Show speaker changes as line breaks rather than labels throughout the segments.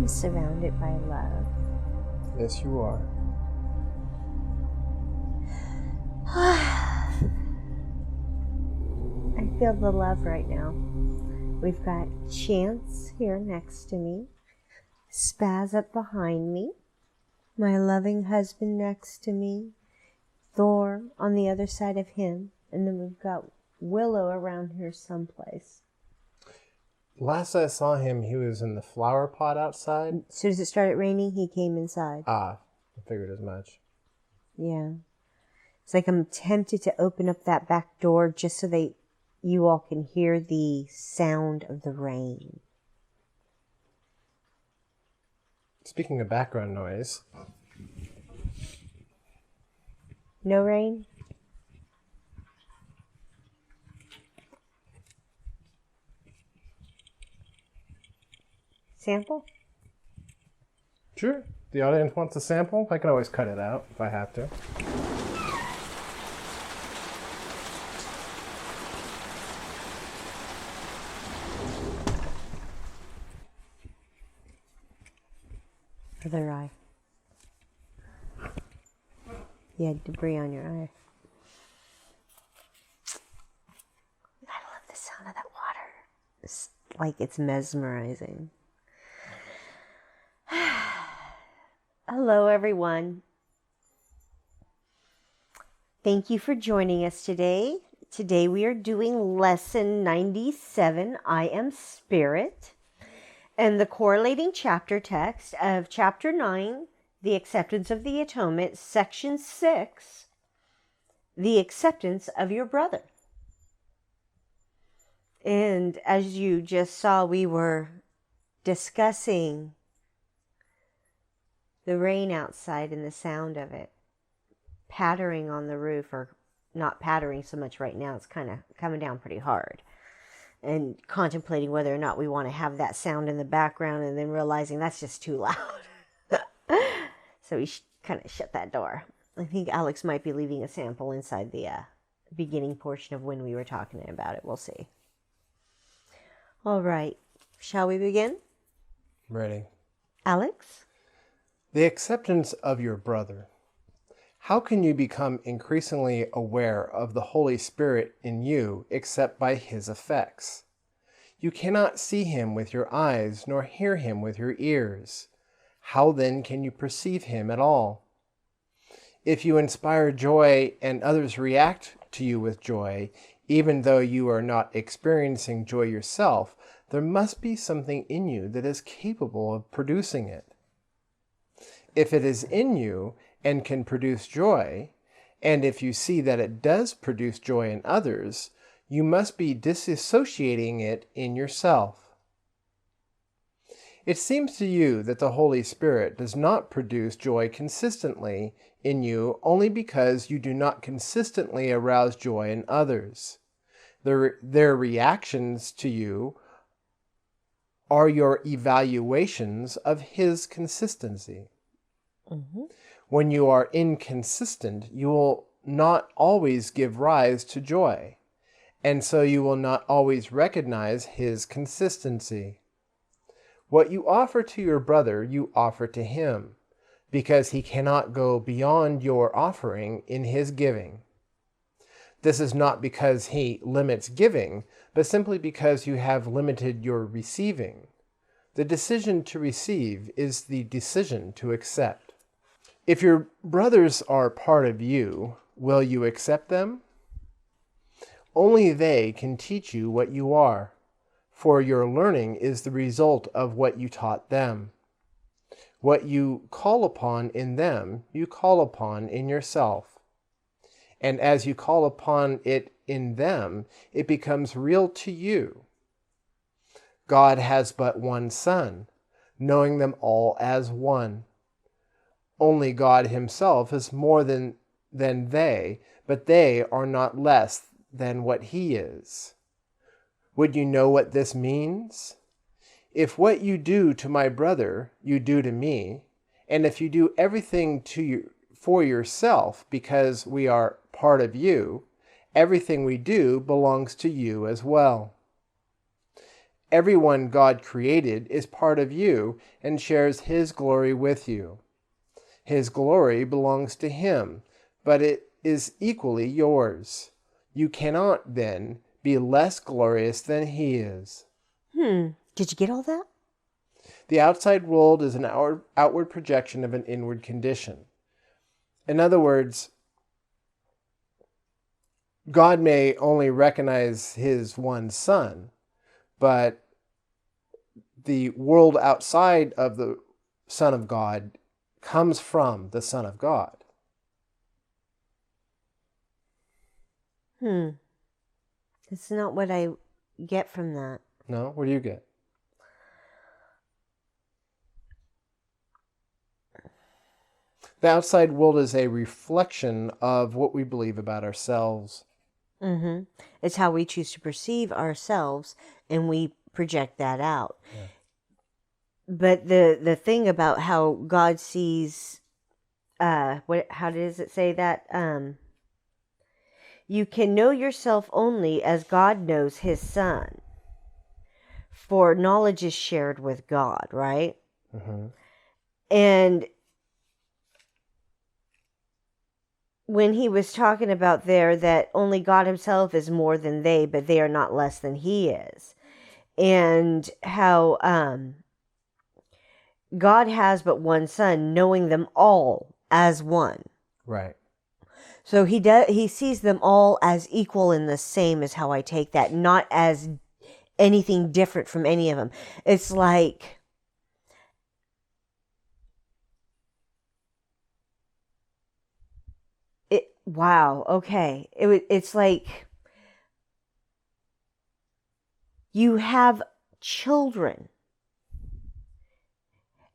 am surrounded by love.
Yes, you are.
I feel the love right now. We've got Chance here next to me, Spaz up behind me, my loving husband next to me, Thor on the other side of him, and then we've got Willow around here someplace.
Last I saw him, he was in the flower pot outside.
As soon as it started raining, he came inside.
Ah, I figured as much.
Yeah. It's like I'm tempted to open up that back door just so you all can hear the sound of the rain.
Speaking of background noise.
No rain? Sample?
Sure. The audience wants a sample. I can always cut it out if I have to.
Other eye. You had debris on your eye. I love the sound of that water. It's like it's mesmerizing. Hello, everyone. Thank you for joining us today. Today we are doing lesson 97, I Am Spirit, and the correlating chapter text of chapter 9, The Acceptance of the Atonement, section 6, The Acceptance of Your Brother. And as you just saw, we were discussing the rain outside and the sound of it pattering on the roof, or not pattering so much right now. It's kind of coming down pretty hard. And contemplating whether or not we want to have that sound in the background, and then realizing that's just too loud. So we kind of shut that door. I think Alex might be leaving a sample inside the beginning portion of when we were talking about it. We'll see. All right. Shall we begin?
Ready.
Alex?
The acceptance of your brother. How can you become increasingly aware of the Holy Spirit in you except by his effects? You cannot see him with your eyes, nor hear him with your ears. How then can you perceive him at all? If you inspire joy and others react to you with joy, even though you are not experiencing joy yourself, there must be something in you that is capable of producing it. If it is in you and can produce joy, and if you see that it does produce joy in others, you must be disassociating it in yourself. It seems to you that the Holy Spirit does not produce joy consistently in you only because you do not consistently arouse joy in others. Their reactions to you are your evaluations of his consistency. Mm-hmm. When you are inconsistent, you will not always give rise to joy, and so you will not always recognize his consistency. What you offer to your brother, you offer to him, because he cannot go beyond your offering in his giving. This is not because he limits giving, but simply because you have limited your receiving. The decision to receive is the decision to accept. If your brothers are part of you, will you accept them? Only they can teach you what you are, for your learning is the result of what you taught them. What you call upon in them, you call upon in yourself. And as you call upon it in them, it becomes real to you. God has but one Son, knowing them all as one. Only God himself is more than they, but they are not less than what he is. Would you know what this means? If what you do to my brother, you do to me, and if you do everything for yourself because we are part of you, everything we do belongs to you as well. everyone God created is part of you and shares his glory with you. His glory belongs to him, but it is equally yours. You cannot, then, be less glorious than he is.
Did you get all that?
The outside world is an outward projection of an inward condition. In other words, God may only recognize his one Son, but the world outside of the Son of God comes from the Son of God.
That's not what I get from that.
No? What do you get? The outside world is a reflection of what we believe about ourselves.
It's how we choose to perceive ourselves, and we project that out.
Yeah.
But the thing about how God sees, how does it say that? You can know yourself only as God knows his Son. For knowledge is shared with God, right? And when he was talking about there that only God himself is more than they, but they are not less than he is. And how God has but one Son, knowing them all as one.
Right.
So he sees them all as equal and the same, is how I take that, not as anything different from any of them. It's like wow, okay. It's like you have children.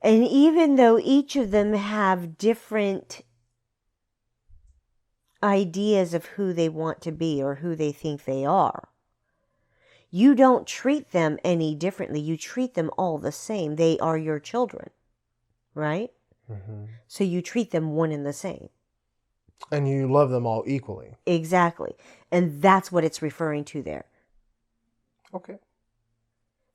And even though each of them have different ideas of who they want to be or who they think they are, you don't treat them any differently. You treat them all the same. They are your children, right? So you treat them one and the same.
And you love them all equally.
Exactly. And that's what it's referring to there.
Okay.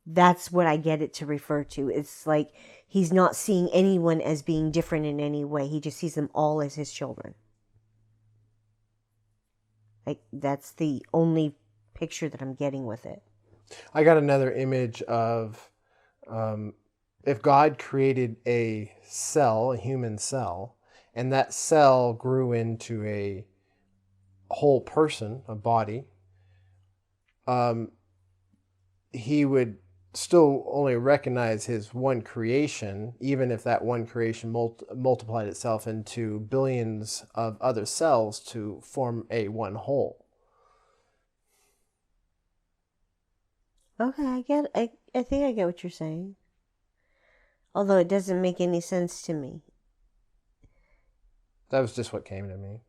That's what I get it to refer to. It's like he's not seeing anyone as being different in any way. He just sees them all as his children. Like, that's the only picture that I'm getting with it.
I got another image of if God created a cell, a human cell, and that cell grew into a whole person, a body, he would still only recognize his one creation, even if that one creation multiplied itself into billions of other cells to form a one whole.
Okay, I think I get what you're saying. Although it doesn't make any sense to me.
That was just what came to me.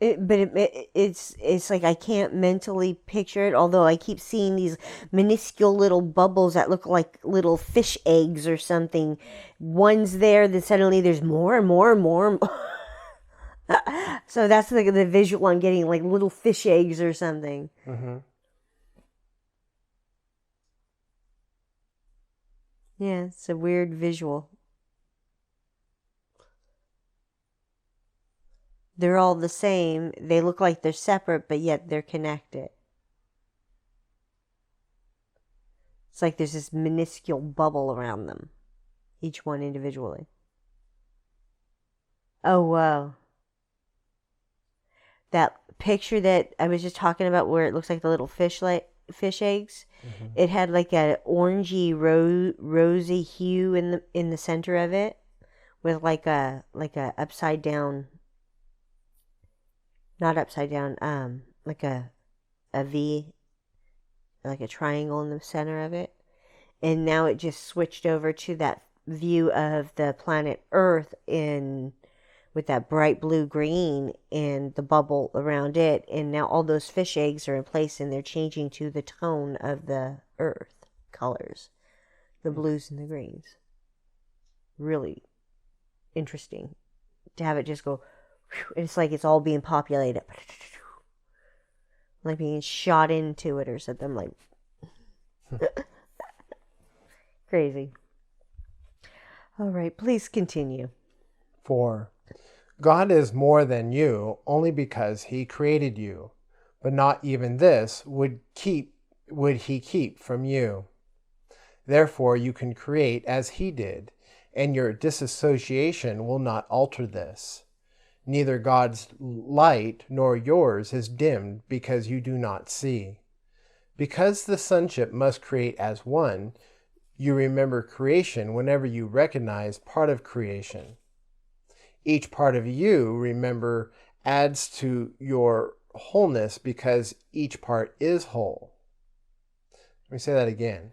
It's like I can't mentally picture it, although I keep seeing these minuscule little bubbles that look like little fish eggs or something. One's there, then suddenly there's more and more and more. So that's like the visual I'm getting, like little fish eggs or something. Yeah, it's a weird visual. They're all the same. They look like they're separate, but yet they're connected. It's like there's this minuscule bubble around them, each one individually. Oh, wow. That picture that I was just talking about where it looks like the little fish eggs, it had like a orangey rosy hue in the center of it, with like a upside down, not upside down, like a V, like a triangle in the center of it. And now it just switched over to that view of the planet Earth with that bright blue green and the bubble around it. And now all those fish eggs are in place and they're changing to the tone of the Earth colors, the blues and the greens. Really interesting to have it just go, it's like it's all being populated, like being shot into it or something. I'm like, Crazy. All right, please continue.
4. God is more than you only because he created you, but not even this would he keep from you. Therefore you can create as he did, and your disassociation will not alter this. Neither God's light nor yours is dimmed because you do not see. Because the sonship must create as one, you remember creation whenever you recognize part of creation. Each part of you, remember, adds to your wholeness because each part is whole. Let me say that again.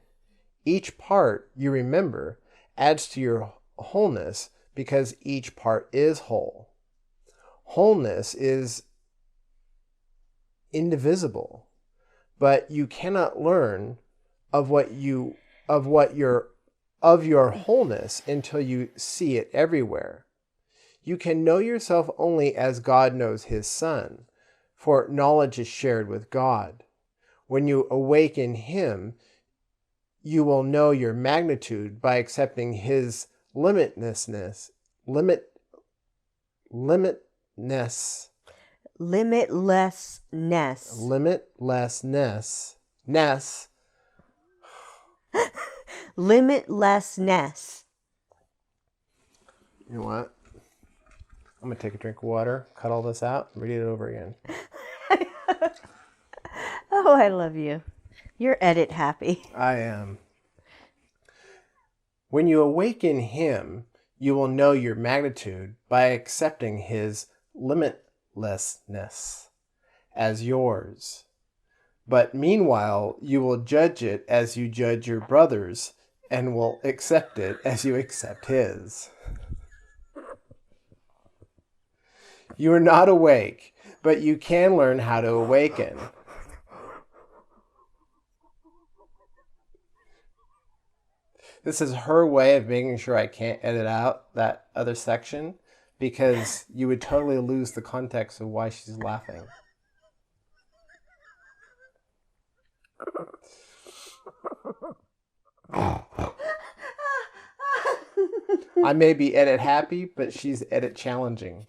Each part you remember adds to your wholeness because each part is whole. Wholeness is indivisible, but you cannot learn of your wholeness until you see it everywhere. You can know yourself only as God knows his Son, for knowledge is shared with God. When you awaken him, you will know your magnitude by accepting his limitlessness. Limitlessness.
Limitlessness.
You know what? I'm going to take a drink of water, cut all this out, and read it over again.
Oh, I love you. You're edit happy.
I am. When you awaken him, you will know your magnitude by accepting his limitlessness as yours. But meanwhile, you will judge it as you judge your brother's and will accept it as you accept his. You are not awake, but you can learn how to awaken. This is her way of making sure I can't edit out that other section, because you would totally lose the context of why she's laughing. I may be edit happy, but she's edit challenging.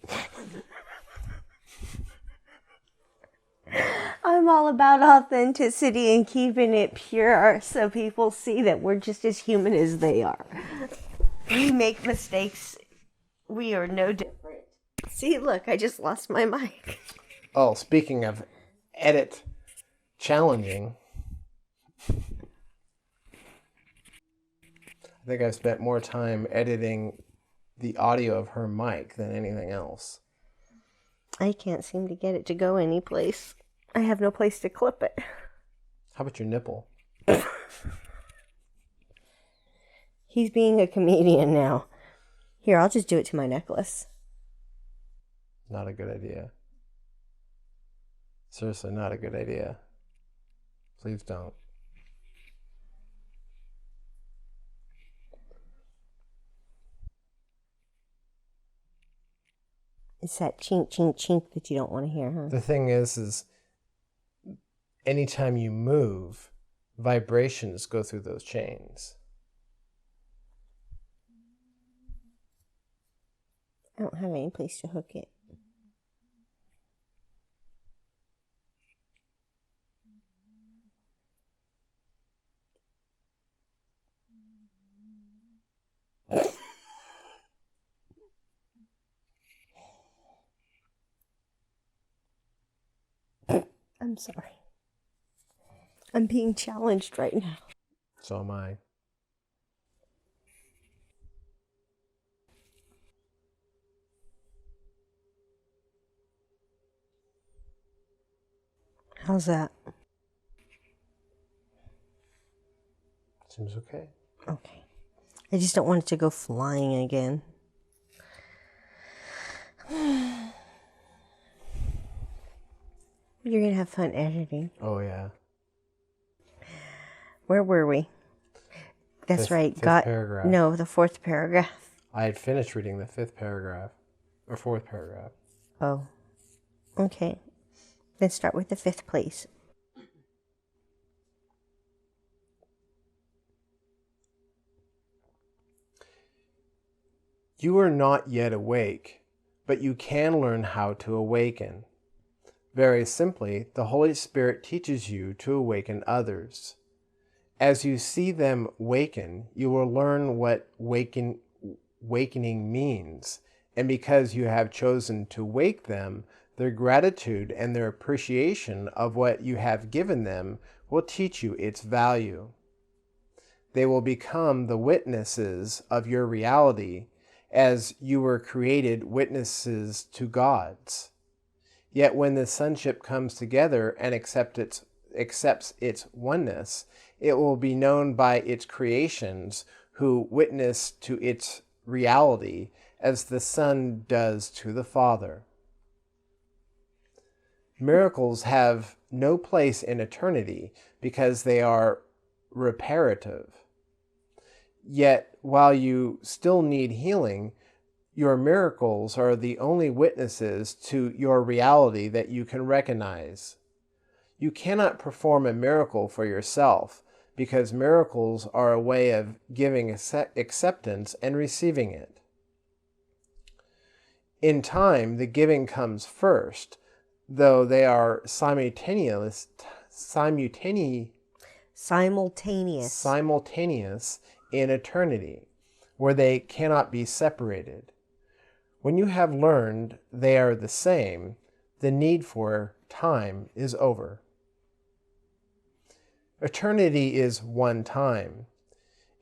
I'm all about authenticity and keeping it pure so people see that we're just as human as they are. We make mistakes. We are no different. See, look, I just lost my mic.
Oh, speaking of edit challenging, I think I've spent more time editing the audio of her mic than anything else.
I can't seem to get it to go anyplace. I have no place to clip it.
How about your nipple?
He's being a comedian now. Here, I'll just do it to my necklace.
Not a good idea. Seriously, not a good idea. Please don't.
It's that chink, chink, chink that you don't want to hear, huh?
The thing is anytime you move, vibrations go through those chains.
I don't have any place to hook it. I'm sorry. I'm being challenged right now.
So am I.
How's that?
Seems okay.
Okay. I just don't want it to go flying again. You're going to have fun editing.
Oh, yeah.
Where were we? That's right.
Fifth paragraph.
No, the fourth paragraph.
I had finished reading the fifth paragraph. Or fourth paragraph.
Oh. Okay. Then start with the fifth, please.
You are not yet awake, but you can learn how to awaken. Very simply, the Holy Spirit teaches you to awaken others. As you see them waken, you will learn what wakening means, and because you have chosen to wake them, their gratitude and their appreciation of what you have given them will teach you its value. They will become the witnesses of your reality, as you were created witnesses to God's. Yet when the sonship comes together and accepts its oneness, it will be known by its creations who witness to its reality as the Son does to the Father. Miracles have no place in eternity because they are reparative. Yet, while you still need healing, your miracles are the only witnesses to your reality that you can recognize. You cannot perform a miracle for yourself because miracles are a way of giving acceptance and receiving it. In time, the giving comes first, though they are simultaneous in eternity, where they cannot be separated. When you have learned they are the same, the need for time is over. Eternity is one time,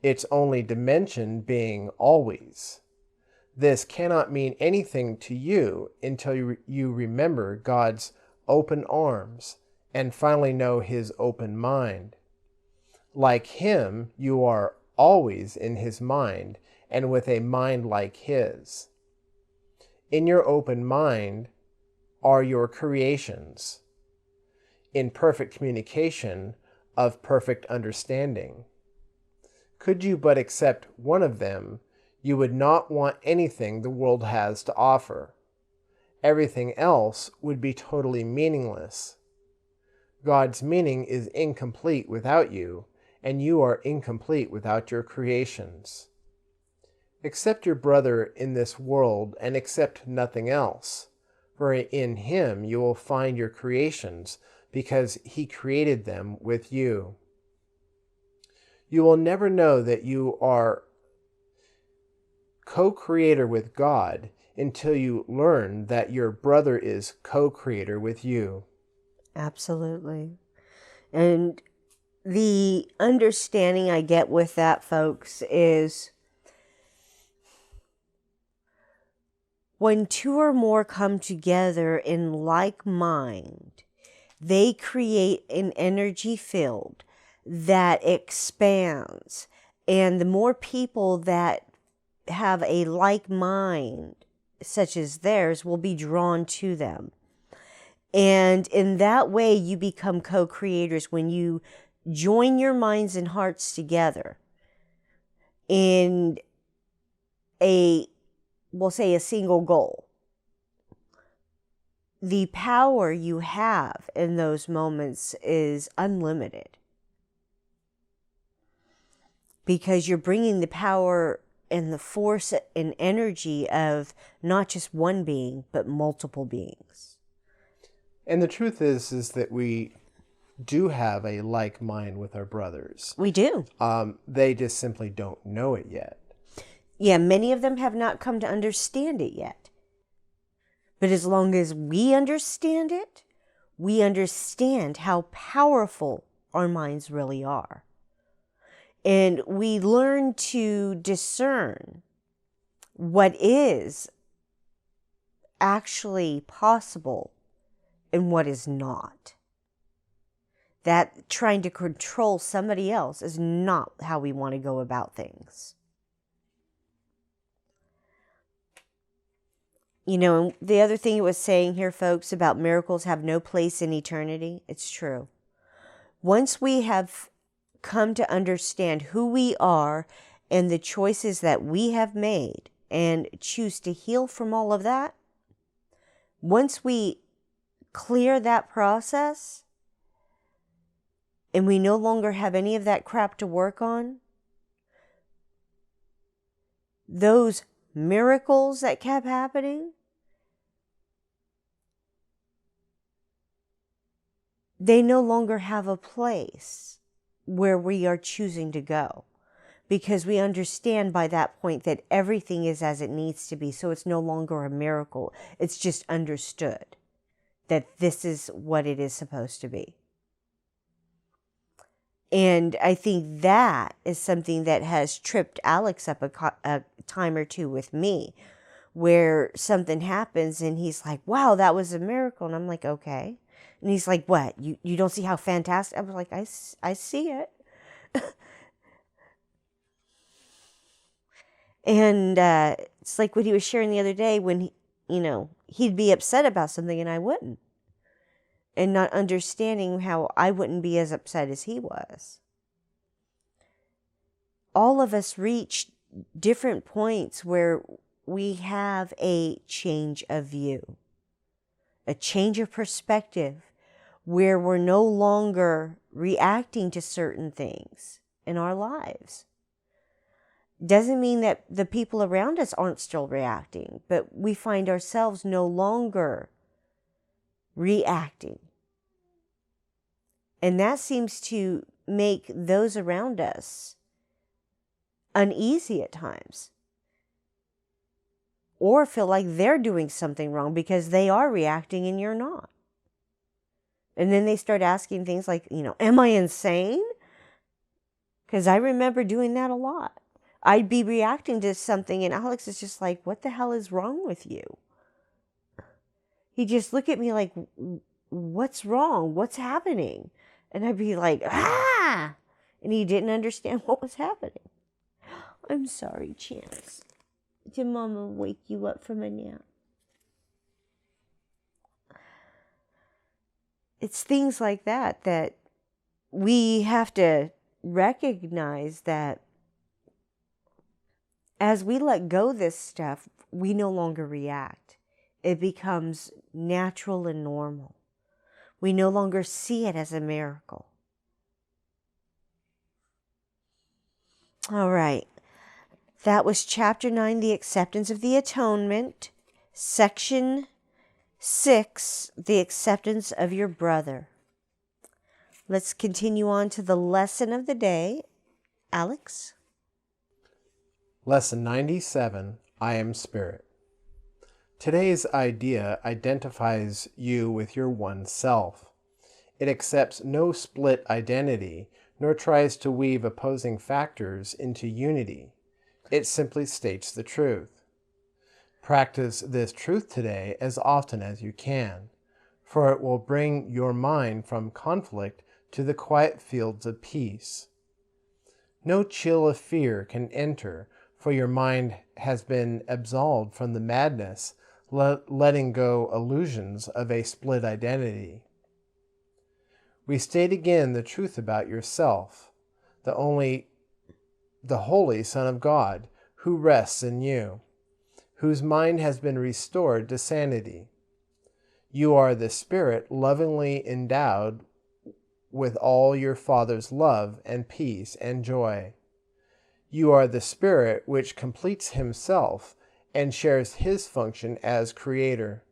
its only dimension being always. This cannot mean anything to you until you remember God's open arms and finally know His open mind. Like Him, you are always in His mind and with a mind like His. In your open mind are your creations, in perfect communication of perfect understanding. Could you but accept one of them, you would not want anything the world has to offer. Everything else would be totally meaningless. God's meaning is incomplete without you, and you are incomplete without your creations. Accept your brother in this world and accept nothing else, for in him you will find your creations, because he created them with you. You will never know that you are co-creator with God until you learn that your brother is co-creator with you.
Absolutely. And the understanding I get with that, folks, is when two or more come together in like mind, they create an energy field that expands. And the more people that have a like mind, such as theirs, will be drawn to them. And in that way, you become co-creators when you join your minds and hearts together in we'll say a single goal. The power you have in those moments is unlimited, because you're bringing the power and the force and energy of not just one being, but multiple beings.
And the truth is that we do have a like mind with our brothers.
We do.
They just simply don't know it yet.
Yeah, many of them have not come to understand it yet. But as long as we understand it, we understand how powerful our minds really are. And we learn to discern what is actually possible and what is not. That trying to control somebody else is not how we want to go about things. You know, and the other thing it was saying here, folks, about miracles have no place in eternity, it's true. Once we have come to understand who we are and the choices that we have made and choose to heal from all of that, once we clear that process and we no longer have any of that crap to work on, those miracles that kept happening, they no longer have a place where we are choosing to go, because we understand by that point that everything is as it needs to be. So it's no longer a miracle. It's just understood that this is what it is supposed to be. And I think that is something that has tripped Alex up a time or two with me, where something happens and he's like, wow, that was a miracle. And I'm like, okay. And he's like, what? You don't see how fantastic? I was like, I see it. And it's like what he was sharing the other day when, he'd be upset about something and I wouldn't. And not understanding how I wouldn't be as upset as he was. All of us reach different points where we have a change of view, a change of perspective, where we're no longer reacting to certain things in our lives. Doesn't mean that the people around us aren't still reacting, but we find ourselves no longer reacting. And that seems to make those around us uneasy at times, or feel like they're doing something wrong because they are reacting and you're not. And then they start asking things like, am I insane? Because I remember doing that a lot. I'd be reacting to something and Alex is just like, what the hell is wrong with you? He'd just look at me like, what's wrong? What's happening? And I'd be like, ah! And he didn't understand what was happening. I'm sorry, Chance. Did Mama wake you up from a nap? It's things like that we have to recognize that as we let go of this stuff, we no longer react. It becomes natural and normal. We no longer see it as a miracle. All right. That was Chapter 9, The Acceptance of the Atonement. Section 6, The Acceptance of Your Brother. Let's continue on to the lesson of the day. Alex?
Lesson 97, I Am Spirit. Today's idea identifies you with your one self. It accepts no split identity, nor tries to weave opposing factors into unity. It simply states the truth. Practice this truth today as often as you can, for it will bring your mind from conflict to the quiet fields of peace. No chill of fear can enter, for your mind has been absolved from the madness, letting go illusions of a split identity. We state again the truth about yourself, the Holy Son of God, who rests in you, whose mind has been restored to sanity. You are the Spirit lovingly endowed with all your Father's love and peace and joy. You are the Spirit which completes Himself and shares His function as Creator.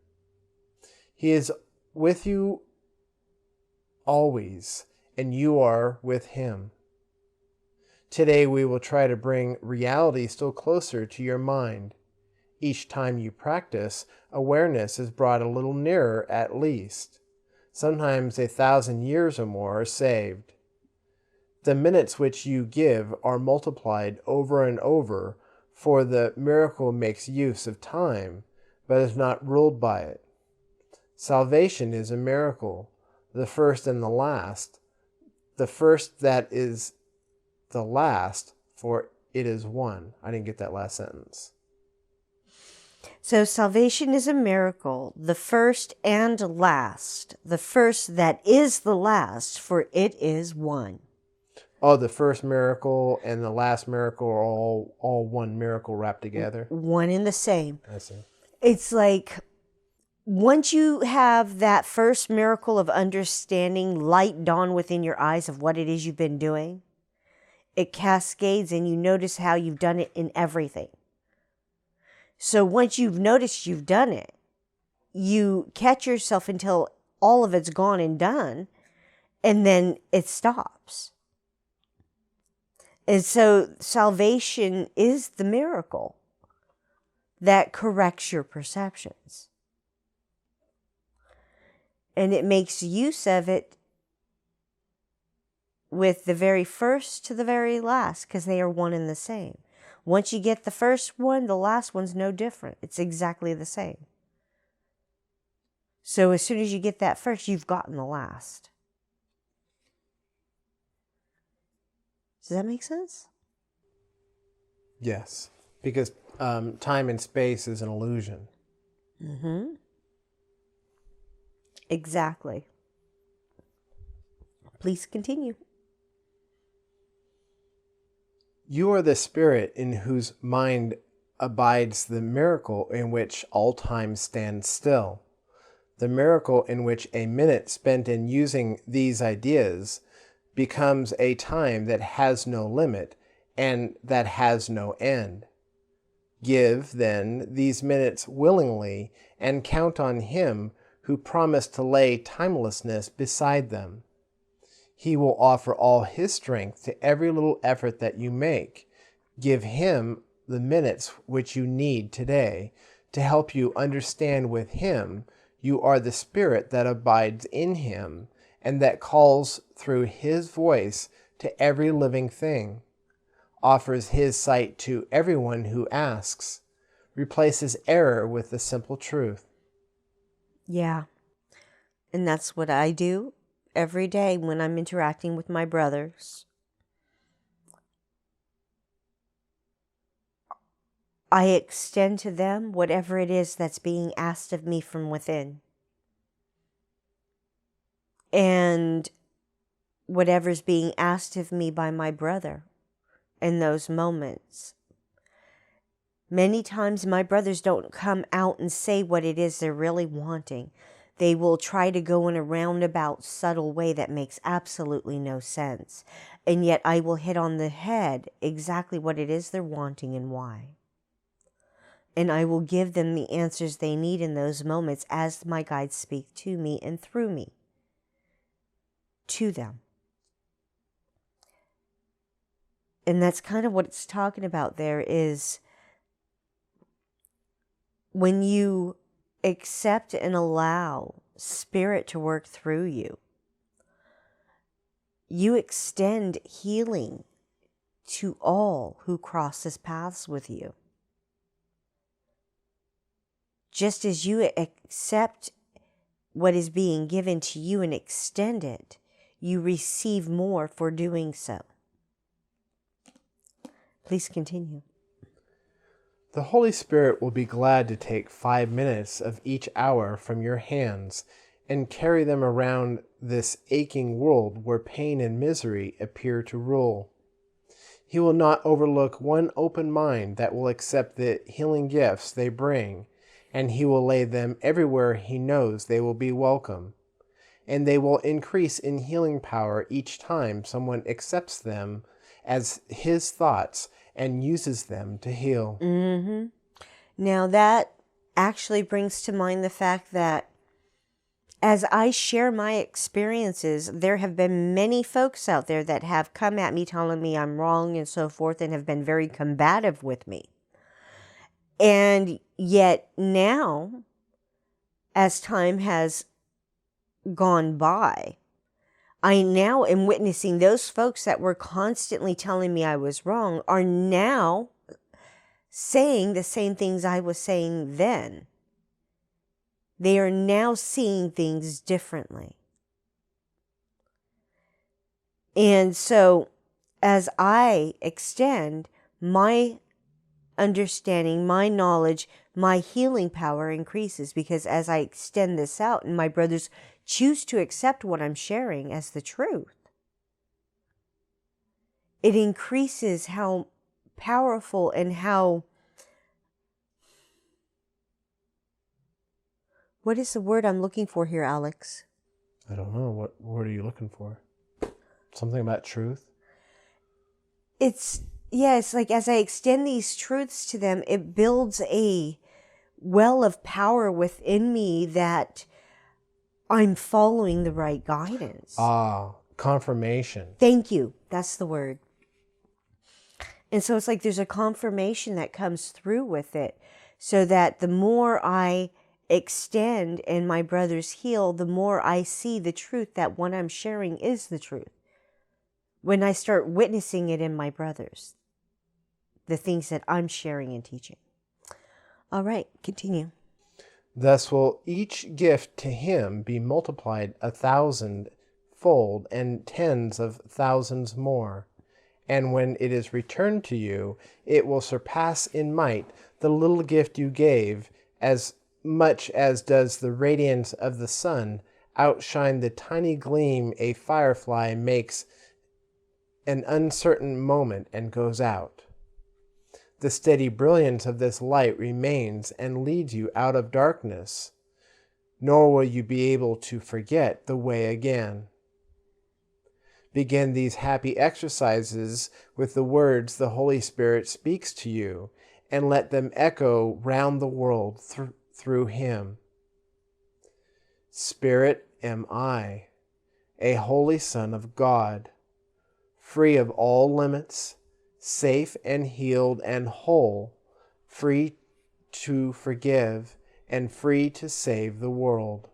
He is with you always, and you are with Him. Today we will try to bring reality still closer to your mind. Each time you practice, awareness is brought a little nearer at least. Sometimes 1,000 years or more are saved. The minutes which you give are multiplied over and over, for the miracle makes use of time, but is not ruled by it. Salvation is a miracle, the first and the last. The first that is the last, for it is one. I didn't get that last sentence.
So salvation is a miracle, the first and last. The first that is the last, for it is one.
Oh, the first miracle and the last miracle are all one miracle wrapped together?
One and the same.
I see.
It's like once you have that first miracle of understanding, light dawn within your eyes of what it is you've been doing, it cascades and you notice how you've done it in everything. So once you've noticed you've done it, you catch yourself until all of it's gone and done, and then it stops. And so salvation is the miracle that corrects your perceptions. And it makes use of it with the very first to the very last, because they are one and the same. Once you get the first one, the last one's no different. It's exactly the same. So as soon as you get that first, you've gotten the last. Does that make sense?
Yes, because time and space is an illusion.
Mm-hmm. Exactly. Please continue.
You are the spirit in whose mind abides the miracle in which all time stands still. The miracle in which a minute spent in using these ideas becomes a time that has no limit and that has no end. Give, then, these minutes willingly and count on Him who promised to lay timelessness beside them. He will offer all His strength to every little effort that you make. Give Him the minutes which you need today to help you understand with Him you are the spirit that abides in Him and that calls through His voice to every living thing, offers His sight to everyone who asks, replaces error with the simple truth.
Yeah. And that's what I do every day when I'm interacting with my brothers. I extend to them whatever it is that's being asked of me from within. And whatever's being asked of me by my brother in those moments. Many times my brothers don't come out and say what it is they're really wanting. They will try to go in a roundabout, subtle way that makes absolutely no sense. And yet I will hit on the head exactly what it is they're wanting and why. And I will give them the answers they need in those moments as my guides speak to me and through me to them. And that's kind of what it's talking about there is when you accept and allow Spirit to work through you, you extend healing to all who crosses paths with you. Just as you accept what is being given to you and extend it, you receive more for doing so. Please continue.
The Holy Spirit will be glad to take 5 minutes of each hour from your hands and carry them around this aching world where pain and misery appear to rule. He will not overlook one open mind that will accept the healing gifts they bring, and He will lay them everywhere He knows they will be welcome. And they will increase in healing power each time someone accepts them as His thoughts and uses them to heal.
Mm-hmm. Now that actually brings to mind the fact that as I share my experiences, there have been many folks out there that have come at me telling me I'm wrong and so forth and have been very combative with me. And yet now, as time has gone by, I now am witnessing those folks that were constantly telling me I was wrong are now saying the same things I was saying then. They are now seeing things differently. And so as I extend my understanding, my knowledge, my healing power increases, because as I extend this out and my brothers choose to accept what I'm sharing as the truth, it increases how powerful and how, what is the word I'm looking for here, Alex?
I don't know. What word are you looking for? Something about truth?
It's yes, like as I extend these truths to them, it builds a well of power within me that I'm following the right guidance.
Ah, confirmation.
Thank you. That's the word. And so it's like there's a confirmation that comes through with it, so that the more I extend and my brothers heal, the more I see the truth that what I'm sharing is the truth. When I start witnessing it in my brothers, the things that I'm sharing and teaching. All right, continue.
Thus will each gift to him be multiplied 1,000-fold and tens of thousands more. And when it is returned to you, it will surpass in might the little gift you gave, as much as does the radiance of the sun outshine the tiny gleam a firefly makes an uncertain moment and goes out. The steady brilliance of this light remains and leads you out of darkness, nor will you be able to forget the way again. Begin these happy exercises with the words the Holy Spirit speaks to you, and let them echo round the world through him. Spirit am I, a holy Son of God, free of all limits, safe and healed and whole, free to forgive and free to save the world.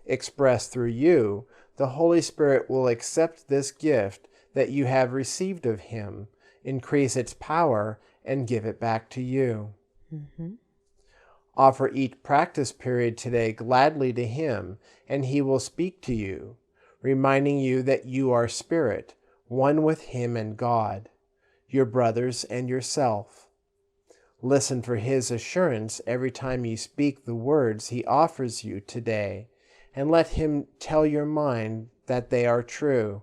Expressed through you, the Holy Spirit will accept this gift that you have received of him, increase its power, and give it back to you.
Mm-hmm.
Offer each practice period today gladly to him, and he will speak to you, reminding you that you are spirit, one with him and God, your brothers and yourself. Listen for his assurance every time you speak the words he offers you today, and let him tell your mind that they are true.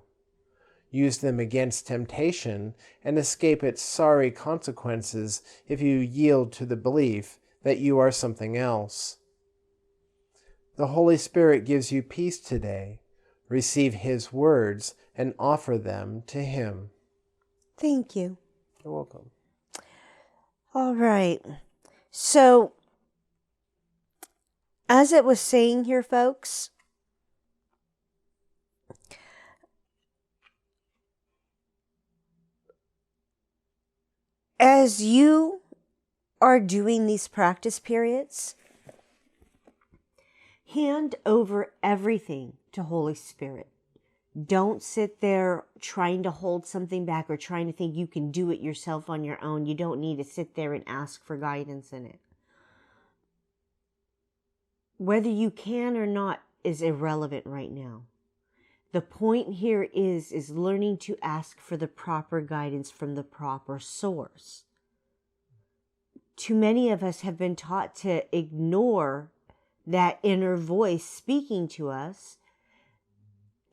Use them against temptation and escape its sorry consequences if you yield to the belief that you are something else. The Holy Spirit gives you peace today. Receive his words and offer them to him.
Thank you.
You're welcome.
All right. So, as it was saying here, folks, as you are doing these practice periods, hand over everything to Holy Spirit. Don't sit there trying to hold something back or trying to think you can do it yourself on your own. You don't need to sit there and ask for guidance in it. Whether you can or not is irrelevant right now. The point here is learning to ask for the proper guidance from the proper source. Too many of us have been taught to ignore that inner voice speaking to us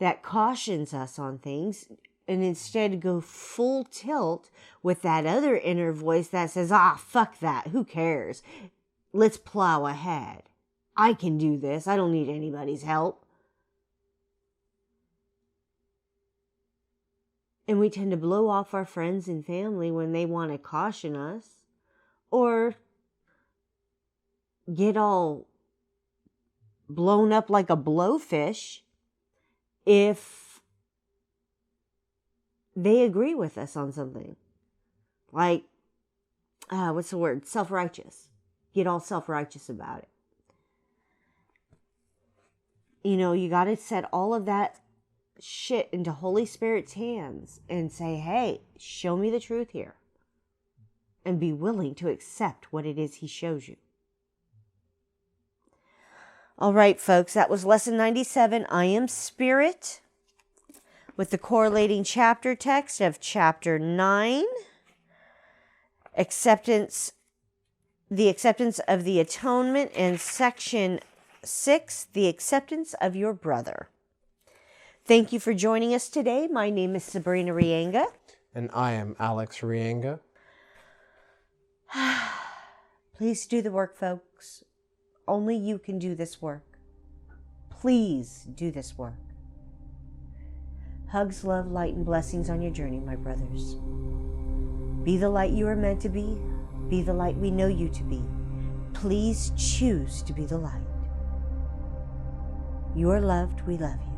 that cautions us on things, and instead go full tilt with that other inner voice that says, fuck that, who cares? Let's plow ahead. I can do this. I don't need anybody's help. And we tend to blow off our friends and family when they want to caution us, or get all blown up like a blowfish if they agree with us on something. Like, what's the word? Self-righteous. Get all self-righteous about it. You know, you got to set all of that shit into Holy Spirit's hands and say, hey, show me the truth here. And be willing to accept what it is he shows you. All right, folks, that was lesson 97, I Am Spirit, with the correlating chapter text of chapter 9, the acceptance of the atonement, and section 6, the acceptance of your brother. Thank you for joining us today. My name is Sabrina Reyenga.
And I am Alex Reyenga.
Please do the work, folks. Only you can do this work. Please do this work. Hugs, love, light, and blessings on your journey, my brothers. Be the light you are meant to be. Be the light we know you to be. Please choose to be the light. You are loved. We love you.